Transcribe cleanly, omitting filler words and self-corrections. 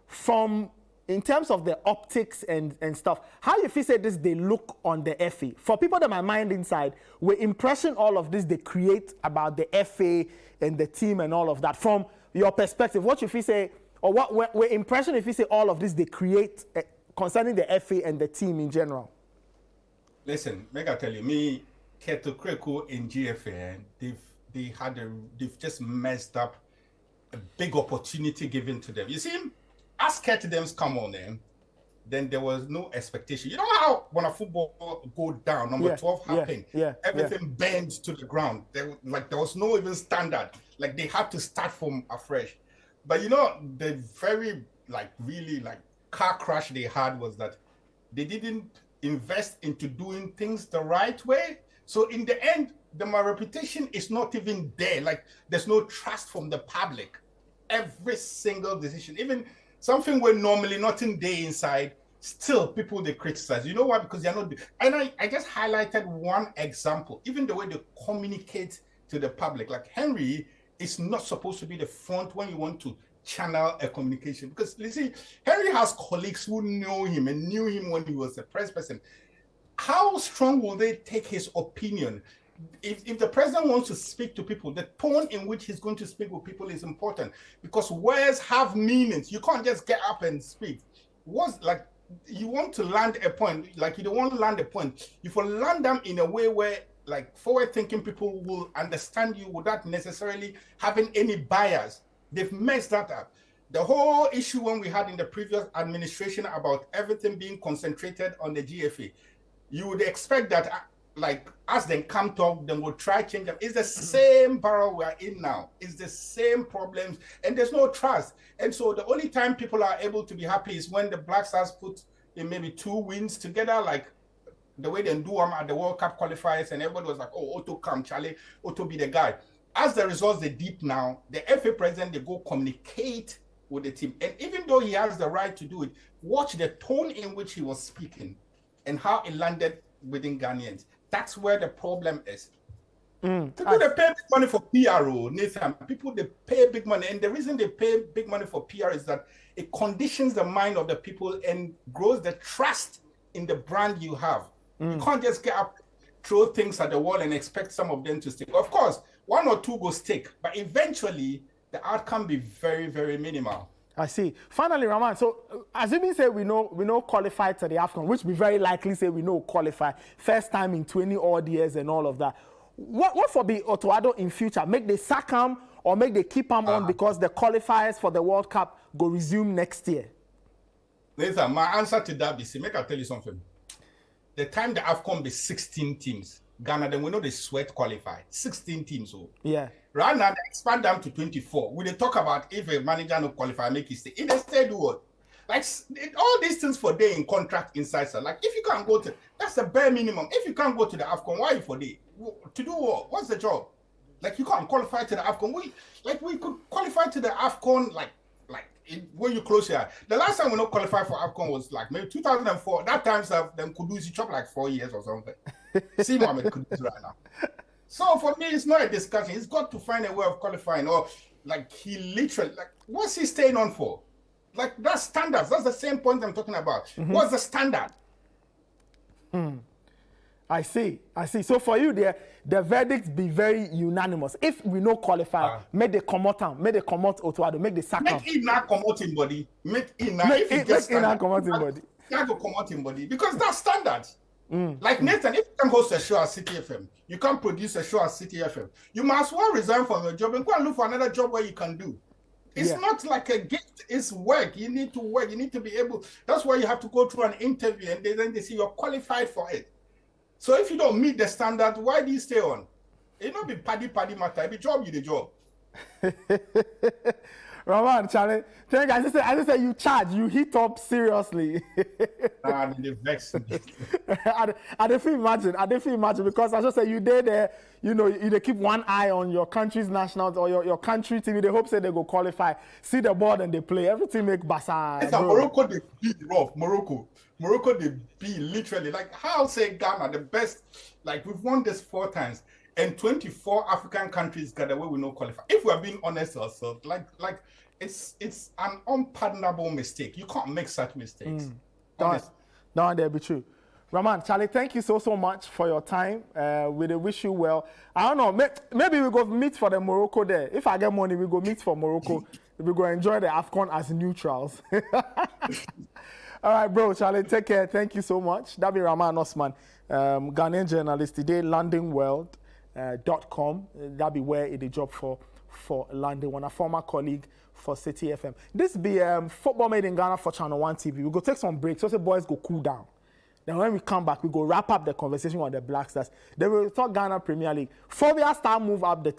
from in terms of the optics and stuff, how you feel say this they look on the FA? For people that my mind inside, we're impressing all of this they create about the FA and the team and all of that. From your perspective, what you feel say, or what we're impression if you say all of this they create concerning the FA and the team in general? Listen, make I tell you, me, Okraku in GFA, they've just messed up a big opportunity given to them. You see, as Dems come on in, then there was no expectation. You know how when a football go down, number 12 happened, everything bends to the ground. There was no even standard. Like they had to start from afresh. But you know, the very really car crash they had was that they didn't invest into doing things the right way. So in the end, my reputation is not even there. Like there's no trust from the public. Every single decision, even something where normally nothing day inside, still people they criticize. You know why? Because they're not. And I just highlighted one example. Even the way they communicate to the public, like Henry is not supposed to be the front when you want to channel a communication, because you see, Henry has colleagues who know him and knew him when he was a press person. How strong will they take his opinion? If the president wants to speak to people, the tone in which he's going to speak with people is important, because words have meanings. You can't just get up and speak. What's like you want to land a point, like you don't want to land a point. You will land them in a way where like forward-thinking people will understand you without necessarily having any bias. They've messed that up. The whole issue when we had in the previous administration about everything being concentrated on the GFA, you would expect that like as they come talk, then we'll try change them. It's the same barrel we're in now. It's the same problems, and there's no trust. And so the only time people are able to be happy is when the Black Stars put in maybe 2 wins together, like the way they do them at the World Cup qualifiers, and everybody was like, oh, Otto come, Charlie, Otto be the guy. As the results they deep now, the FA president, they go communicate with the team. And even though he has the right to do it, watch the tone in which he was speaking and how it landed within Ghanaians. That's where the problem is. People, they pay big money for PR, Nathan. People, they pay big money. And the reason they pay big money for PR is that it conditions the mind of the people and grows the trust in the brand you have. You can't just get up, throw things at the wall and expect some of them to stick. Of course, 1 or 2 go stick, but eventually the outcome be very, very minimal. I see. Finally, Rahman, so assuming say we know qualify to the AFCON, which we very likely say we know qualify, first time in 20 odd years and all of that. What for be Otto ADDO in future? Make they sack him or make they keep him on because the qualifiers for the World Cup go resume next year? Listen, my answer to that is, make I tell you something. The time the AFCON be 16 teams, Ghana, then we know they sweat qualify. 16 teams. So yeah. Right now, they expand them to 24. We they talk about if a manager no qualify, make it stay. If they stay, do what? Like all these things for day in contract inside. So like if you can't go to, that's the bare minimum. If you can't go to the AFCON, why for day? To do what? What's the job? Like you can't qualify to the AFCON. We could qualify to the AFCON when you close here. The last time we not qualified for AFCON was like maybe 2004. That time them Kudusi chop like 4 years or something. See Mohamed Kudusi right now. So for me, it's not a discussion. He's got to find a way of qualifying. Or like he literally, like what's he staying on for? Like that's standards. That's the same point I'm talking about. What's the standard? I see. So for you, the verdict be very unanimous. If we no qualify, make the come out, Otto ADDO, make the sack. Make it not come out in body. Make it not come out in body. Not go come out in body because that's standard. Like Nathan, if you can host a show at Citi FM, you can produce a show at Citi FM, you must well resign from your job and go and look for another job where you can do. It's not like a gift, it's work. You need to work, you need to be able. That's why you have to go through an interview and then they see you're qualified for it. So if you don't meet the standard, why do you stay on? It not be paddy matter. It be job, you the job. Rahman, Charlie, thank you. I just say you charge, you hit up seriously. They vex me. I don't feel imagine because I just say you there, you know, you keep one eye on your country's nationals or your country team. They hope say they go qualify, see the board and they play. Everything make basa. It's a Morocco, they beat rough. Morocco, they beat literally. Like how say Ghana, the best, like we've won this 4 times. And 24 African countries got away with no qualify. If we're being honest ourselves, like it's an unpardonable mistake. You can't make such mistakes. Don't dare be true. Rahman, Charlie, thank you so much for your time. We wish you well. I don't know, maybe we go meet for the Morocco there. If I get money, we go meet for Morocco. We go enjoy the AFCON as neutrals. All right, bro, Charlie, take care. Thank you so much. That be Rahman Osman, Ghanaian journalist today, londonworld.com. That be where it is job for London, one a former colleague for Citi FM. This be Football Made in Ghana for Channel 1 TV. We go take some breaks so the boys go cool down. Then when we come back, we go wrap up the conversation on the Black Stars. Then we'll talk Ghana Premier League. Phobia Star move up the